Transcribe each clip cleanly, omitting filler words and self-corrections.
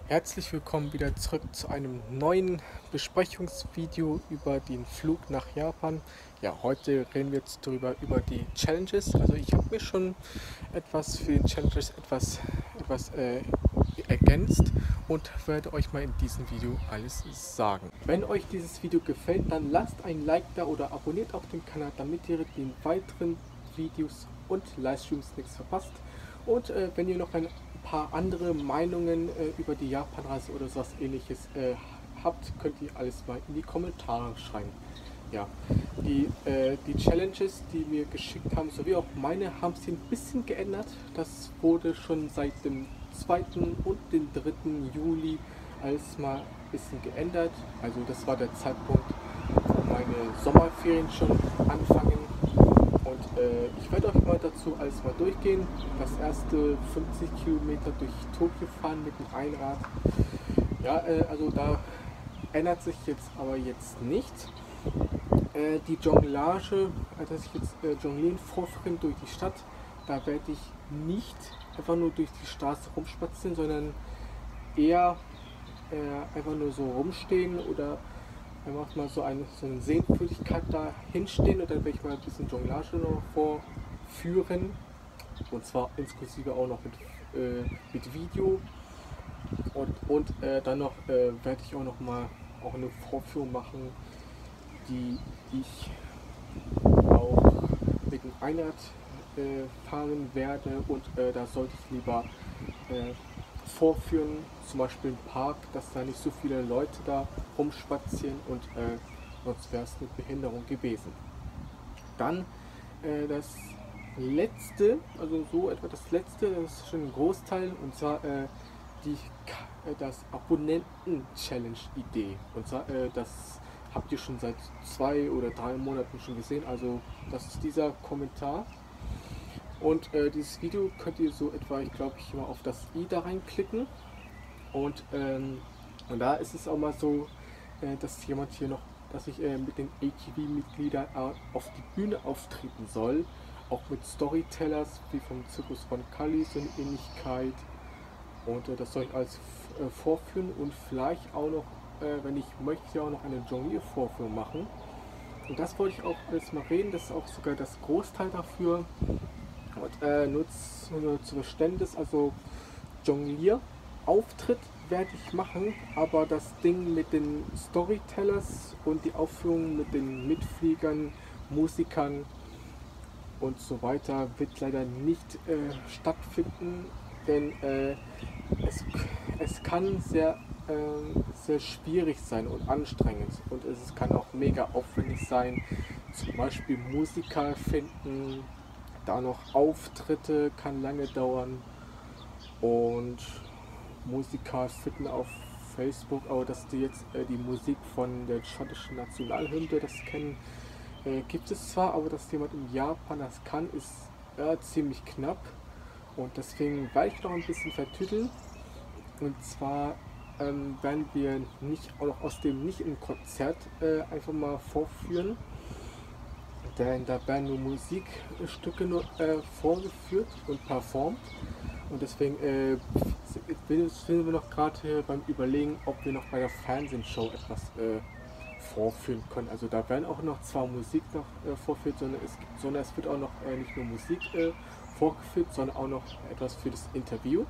Herzlich willkommen wieder zurück zu einem neuen Besprechungsvideo über den Flug nach Japan. Ja, heute reden wir jetzt über die Challenges. Also ich habe mir schon etwas für den Challenges etwas ergänzt und werde euch mal in diesem Video alles sagen. Wenn euch dieses Video gefällt, dann lasst ein Like da oder abonniert auch den Kanal, damit ihr den weiteren Videos und Livestreams nichts verpasst. Und wenn ihr noch ein paar andere Meinungen über die Japanreise oder sowas ähnliches habt, könnt ihr alles mal in die Kommentare schreiben. Ja, die Challenges, die mir geschickt haben, sowie auch meine, haben sich ein bisschen geändert. Das wurde schon seit dem 2. und dem 3. Juli alles mal ein bisschen geändert. Also das war der Zeitpunkt, wo meine Sommerferien schon anfangen. Und ich werde euch mal dazu alles mal durchgehen. Das erste 50 Kilometer durch Tokio fahren mit dem Einrad. Ja, also da ändert sich jetzt aber jetzt nichts. Die Jonglage, dass ich jetzt jonglieren vorführen durch die Stadt, da werde ich nicht einfach nur durch die Straße rumspazieren, sondern eher einfach nur so rumstehen oder einfach mal so eine Sehenswürdigkeit da hinstehen und dann werde ich mal ein bisschen Jonglage noch vorführen und zwar inklusive auch noch mit Video und dann noch werde ich auch noch mal auch eine Vorführung machen, die ich auch mit dem Einrad fahren werde und da sollte ich lieber vorführen, zum Beispiel im Park, dass da nicht so viele Leute da rumspazieren und sonst wäre es eine Behinderung gewesen. Dann das letzte, also so etwa das letzte, das ist schon ein Großteil und zwar das Abonnenten-Challenge-Idee. Und zwar das habt ihr schon seit 2 oder 3 Monaten schon gesehen, also das ist dieser Kommentar. Und dieses Video könnt ihr so etwa, ich glaube, ich mal auf das i da reinklicken. Und da ist es auch mal so, dass jemand hier noch, dass ich mit den AKB-Mitgliedern auf die Bühne auftreten soll. Auch mit Storytellers, wie vom Zirkus von Kali, so eine Ähnlichkeit. Und das soll ich alles vorführen und vielleicht auch noch, wenn ich möchte, auch noch eine Jonglier-Vorführung machen. Und das wollte ich auch jetzt mal reden, das ist auch sogar das Großteil dafür. Und nur zu Verständnis, also Jonglier-Auftritt werde ich machen, aber das Ding mit den Storytellers und die Aufführung mit den Mitfliegern, Musikern und so weiter wird leider nicht stattfinden, denn es kann sehr schwierig sein und anstrengend und es kann auch mega aufwendig sein, zum Beispiel Musiker finden, da noch Auftritte kann lange dauern und Musiker finden auf Facebook auch, dass die jetzt die Musik von der schottischen Nationalhymne das kennen. Gibt es zwar, aber dass jemand in Japan das kann, ist ziemlich knapp und deswegen werde ich noch ein bisschen vertüdeln. Und zwar werden wir nicht auch noch aus dem nicht im Konzert einfach mal vorführen, denn da werden nur Musikstücke nur, vorgeführt und performt und deswegen sind wir noch gerade beim Überlegen, ob wir noch bei der Fernsehshow etwas vorführen können. Also da werden auch noch zwar Musik noch vorgeführt, sondern es wird auch noch nicht nur Musik vorgeführt, sondern auch noch etwas für das Interview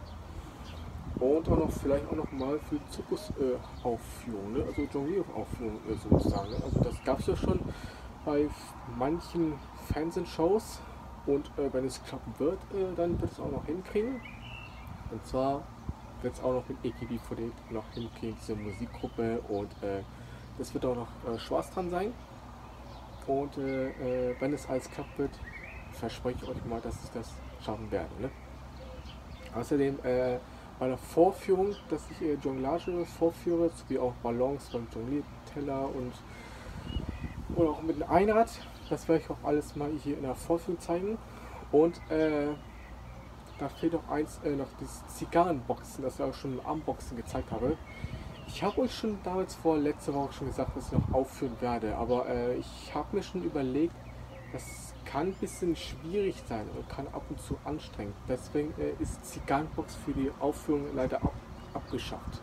und auch noch vielleicht auch noch mal für Zirkusaufführungen, ne? Also Jonglier-Aufführungen sozusagen. Ne? Also das gab es ja schon bei manchen Fernsehshows und wenn es klappen wird, dann wird es auch noch hinkriegen. Und zwar wird es auch noch mit AKB48 noch hinkriegen, diese Musikgruppe und das wird auch noch Spaß dran sein. Und wenn es alles klappt wird, verspreche ich euch mal, dass ich das schaffen werde. Ne? Außerdem bei der Vorführung, dass ich Jonglage vorführe, sowie auch Ballons beim Jonglierteller und oder auch mit dem Einrad, das werde ich auch alles mal hier in der Vorführung zeigen. Und da fehlt noch eins, noch dieses Zigarrenboxen, das ich auch schon im Unboxing gezeigt habe. Ich habe euch schon damals letzte Woche schon gesagt, dass ich noch aufführen werde, aber ich habe mir schon überlegt, das kann ein bisschen schwierig sein und kann ab und zu anstrengend. Deswegen ist Zigarrenbox für die Aufführung leider abgeschafft.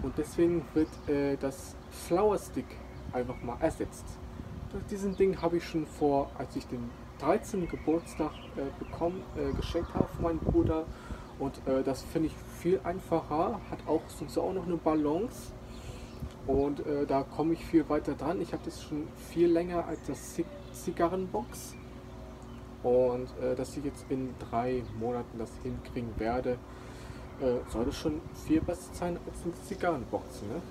Und deswegen wird das Flower Stick einfach mal ersetzt. Diesen Ding habe ich schon vor, als ich den 13. Geburtstag geschenkt habe von meinem Bruder. Und das finde ich viel einfacher, hat auch so auch noch eine Balance. Und da komme ich viel weiter dran. Ich habe das schon viel länger als das Zigarrenbox. Und dass ich jetzt in 3 Monaten das hinkriegen werde, sollte schon viel besser sein als eine Zigarrenbox. Ne?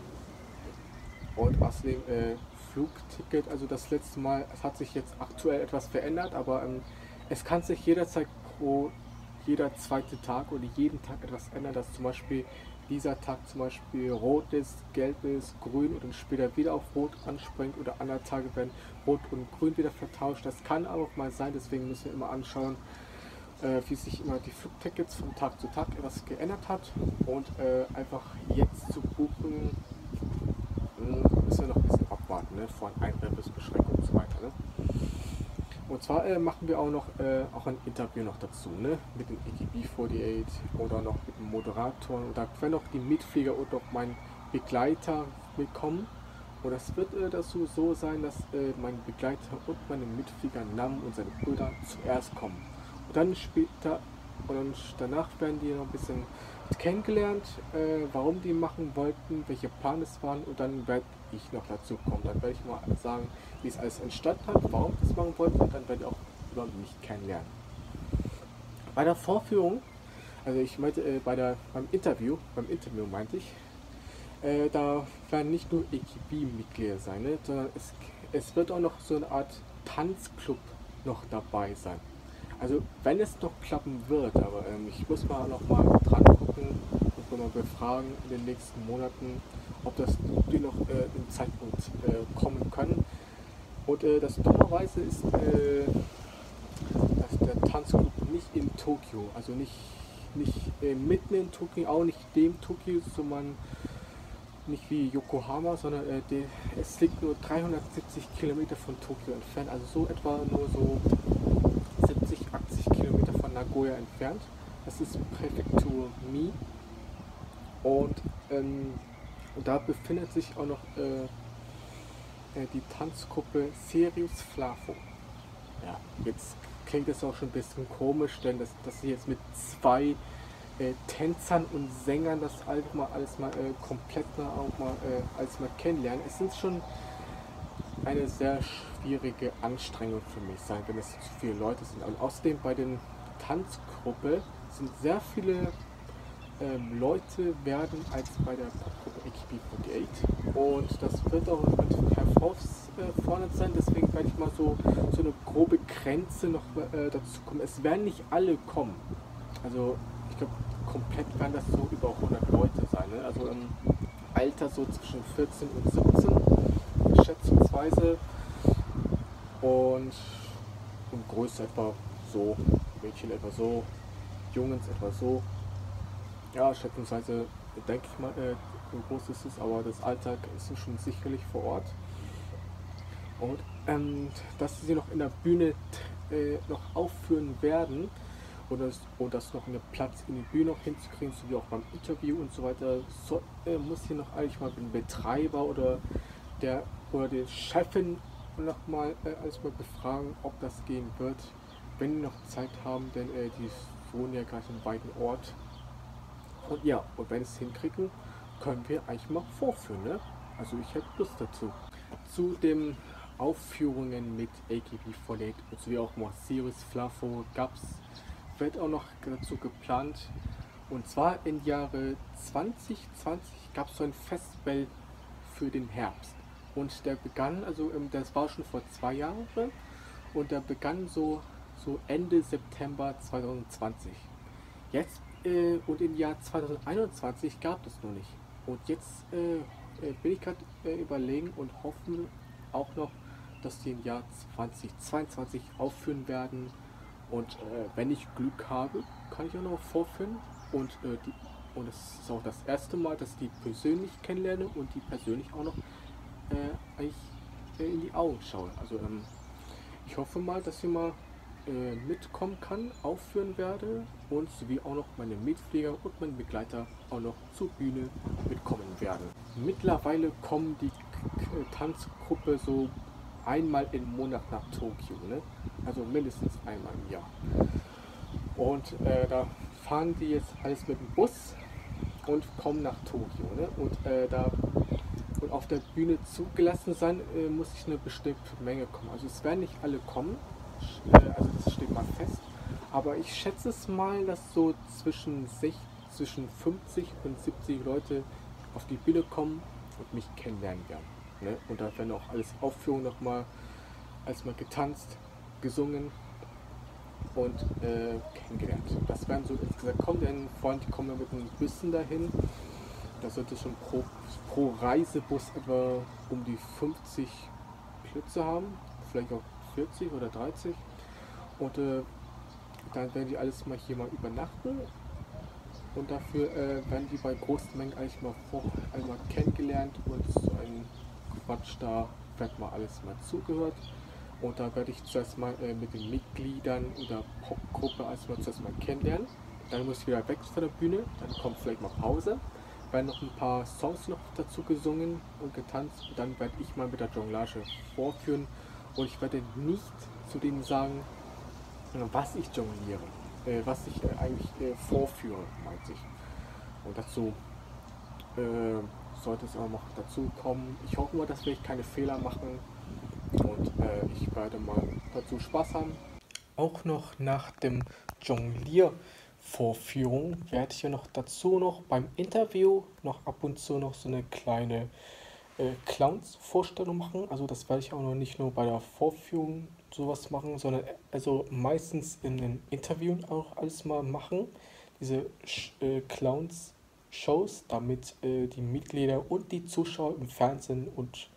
Und außerdem Flugticket, also das letzte Mal, es hat sich jetzt aktuell etwas verändert, aber es kann sich jederzeit jeder zweite Tag oder jeden Tag etwas ändern, dass zum Beispiel dieser Tag zum Beispiel rot ist, gelb ist, grün und dann später wieder auf rot anspringt oder andere Tage werden rot und grün wieder vertauscht. Das kann aber auch mal sein, deswegen müssen wir immer anschauen, wie sich immer die Flugtickets von Tag zu Tag etwas geändert hat und einfach jetzt zu buchen, müssen wir noch ein bisschen abwarten, ne? Vor Einreisbeschränkungen und so weiter. Ne? Und zwar machen wir auch noch auch ein Interview noch dazu, ne? Mit dem AKB48 oder noch mit dem Moderator. Und da werden auch die Mitflieger und auch mein Begleiter mitkommen. Und das wird dazu so sein, dass mein Begleiter und meine Mitflieger Nam und seine Brüder zuerst kommen. Und dann später und danach werden die noch ein bisschen kennengelernt, warum die machen wollten, welche Pläne es waren und dann werde ich noch dazu kommen. Dann werde ich mal sagen, wie es alles entstanden hat, warum ich das machen wollte und dann werde ich auch über mich kennenlernen. Bei der Vorführung, also ich meinte beim Interview meinte ich, da werden nicht nur AKB-Mitglieder sein, ne, sondern es wird auch noch so eine Art Tanzclub noch dabei sein. Also wenn es noch klappen wird, aber ich muss mal noch mal dran gucken und mal befragen in den nächsten Monaten, ob die noch im Zeitpunkt kommen können. Und das dummerweise ist, dass der Tanzclub nicht in Tokio, also nicht mitten in Tokio, auch nicht dem Tokio, sondern nicht wie Yokohama, sondern es liegt nur 370 Kilometer von Tokio entfernt, also so etwa nur so 70, 80 Kilometer von Nagoya entfernt. Das ist Präfektur Mie. Und da befindet sich auch noch die Tanzgruppe Serious Flafo. Ja, jetzt klingt es auch schon ein bisschen komisch, denn dass sie jetzt mit 2 Tänzern und Sängern das alles mal komplett alles mal kennenlernen. Es ist schon eine sehr schwierige Anstrengung für mich sein, wenn es zu viele Leute sind. Und außerdem bei den Tanzgruppe sind sehr viele Leute werden als bei der Popgruppe AKB48 und das wird auch herausfordernd sein, deswegen werde ich mal so eine grobe Grenze noch dazu kommen. Es werden nicht alle kommen, also ich glaube komplett werden das so über 100 Leute sein, ne? Also im Alter so zwischen 14 und 17 schätzungsweise und Größe etwa so, Mädchen etwa so, Jungs etwa so. Ja, schätzungsweise denke ich mal, wie groß ist es, aber das Alter ist schon sicherlich vor Ort. Und dass sie noch in der Bühne noch aufführen werden und das noch einen Platz in die Bühne noch hinzukriegen, sowie auch beim Interview und so weiter, muss hier noch eigentlich mal den Betreiber oder die Chefin noch mal alles mal befragen, ob das gehen wird, wenn die noch Zeit haben, denn die wohnen ja gerade im weiten Ort. Und ja, und wenn es hinkriegen, können wir eigentlich mal vorführen, ne? Also ich hätte Lust dazu. Zu den Aufführungen mit AKB48 sowie auch mal Serious Flafo wird auch noch dazu geplant. Und zwar im Jahre 2020 gab es so ein Festival für den Herbst. Und der begann, also das war schon vor 2 Jahren und der begann so Ende September 2020. Jetzt und im Jahr 2021 gab es noch nicht. Und jetzt bin ich gerade überlegen und hoffen auch noch, dass die im Jahr 2022 aufführen werden. Und wenn ich Glück habe, kann ich auch noch vorführen. Und es ist auch das erste Mal, dass ich die persönlich kennenlerne und die persönlich auch noch eigentlich in die Augen schaue. Also ich hoffe mal, dass wir mal mitkommen kann, aufführen werde und sowie auch noch meine Mitflieger und mein Begleiter auch noch zur Bühne mitkommen werden. Mittlerweile kommen die Tanzgruppe so einmal im Monat nach Tokio, ne? Also mindestens einmal im Jahr. Und da fahren die jetzt alles mit dem Bus und kommen nach Tokio, ne? Und auf der Bühne zugelassen sein, muss ich eine bestimmte Menge kommen. Also es werden nicht alle kommen, also das steht mal fest. Aber ich schätze es mal, dass so zwischen 50 und 70 Leute auf die Bühne kommen und mich kennenlernen werden. Ne? Und da werden auch alles Aufführungen nochmal, als mal getanzt, gesungen und kennengelernt. Das werden so insgesamt kommen, denn Freunde kommen mit einem Büssen dahin. Da sollte schon pro Reisebus etwa um die 50 Plätze haben, vielleicht auch 40 oder 30. Und dann werden die alles mal hier mal übernachten. Und dafür werden die bei großen Mengen eigentlich mal einmal kennengelernt und so ein Quatsch da wird mal alles mal zugehört. Und da werde ich zuerst mal mit den Mitgliedern oder Popgruppe erstmal zuerst mal kennenlernen. Dann muss ich wieder weg von der Bühne, dann kommt vielleicht mal Pause. Werden noch ein paar Songs noch dazu gesungen und getanzt. Und dann werde ich mal mit der Jonglage vorführen. Und ich werde nicht zu denen sagen, was ich jongliere, was ich eigentlich vorführe, meinte ich. Und dazu sollte es auch noch dazu kommen. Ich hoffe mal, dass wir keine Fehler machen. Und ich werde mal dazu Spaß haben. Auch noch nach dem Jongliervorführung werde ich ja noch dazu noch beim Interview noch ab und zu noch so eine kleine Clowns-Vorstellung machen. Also das werde ich auch noch nicht nur bei der Vorführung sowas machen, sondern also meistens in den Interviewen auch alles mal machen. Diese Clowns-Shows, damit die Mitglieder und die Zuschauer im Fernsehen und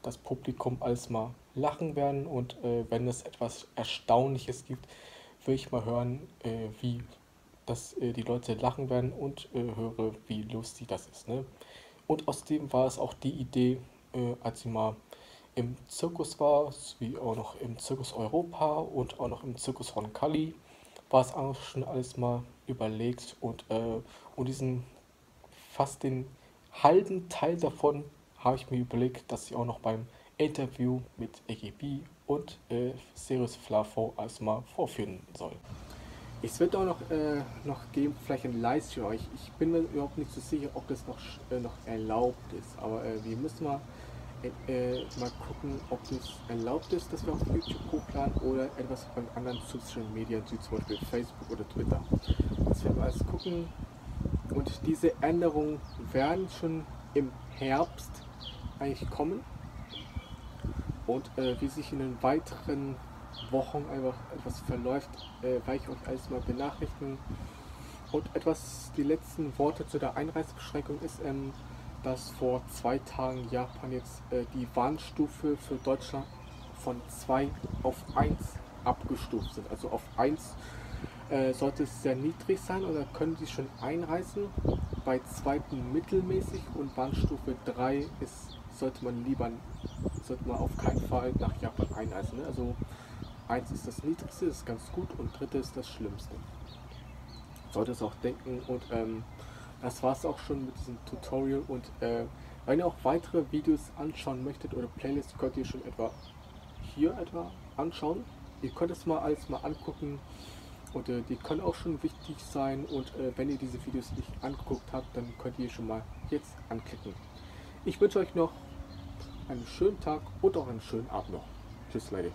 das Publikum alles mal lachen werden. Und wenn es etwas Erstaunliches gibt, will ich mal hören, wie die Leute lachen werden und höre, wie lustig das ist. Ne? Und außerdem war es auch die Idee, als ich mal im Zirkus war, wie auch noch im Zirkus Europa und auch noch im Zirkus von Cali, war es auch schon alles mal überlegt und fast den halben Teil davon habe ich mir überlegt, dass ich auch noch beim Interview mit AGB und Sirius Flavo alles mal vorführen soll. Es wird auch noch geben, vielleicht ein Livestream. Ich bin mir überhaupt nicht so sicher, ob das noch erlaubt ist. Aber wir müssen mal gucken, ob das erlaubt ist, dass wir auf YouTube hochladen oder etwas bei anderen Social Media, wie zum Beispiel Facebook oder Twitter. Das werden wir alles gucken. Und diese Änderungen werden schon im Herbst eigentlich kommen. Und wie sich in den weiteren Wochen einfach etwas verläuft, werde ich euch alles mal benachrichtigen. Und die letzten Worte zu der Einreisebeschränkung ist, dass vor 2 Tagen Japan jetzt die Warnstufe für Deutschland von 2 auf 1 abgestuft sind. Also auf 1 sollte es sehr niedrig sein und dann können sie schon einreisen. Bei 2. mittelmäßig und Warnstufe 3 sollte man auf keinen Fall nach Japan einreisen. Ne? Also 1 ist das niedrigste, das ist ganz gut und 3 ist das schlimmste. Sollte es auch denken und das war es auch schon mit diesem Tutorial und wenn ihr auch weitere Videos anschauen möchtet oder Playlists, könnt ihr schon hier anschauen. Ihr könnt es mal alles mal angucken und die können auch schon wichtig sein und wenn ihr diese Videos nicht angeguckt habt, dann könnt ihr schon mal jetzt anklicken. Ich wünsche euch noch einen schönen Tag und auch einen schönen Abend noch. Tschüss, Leute.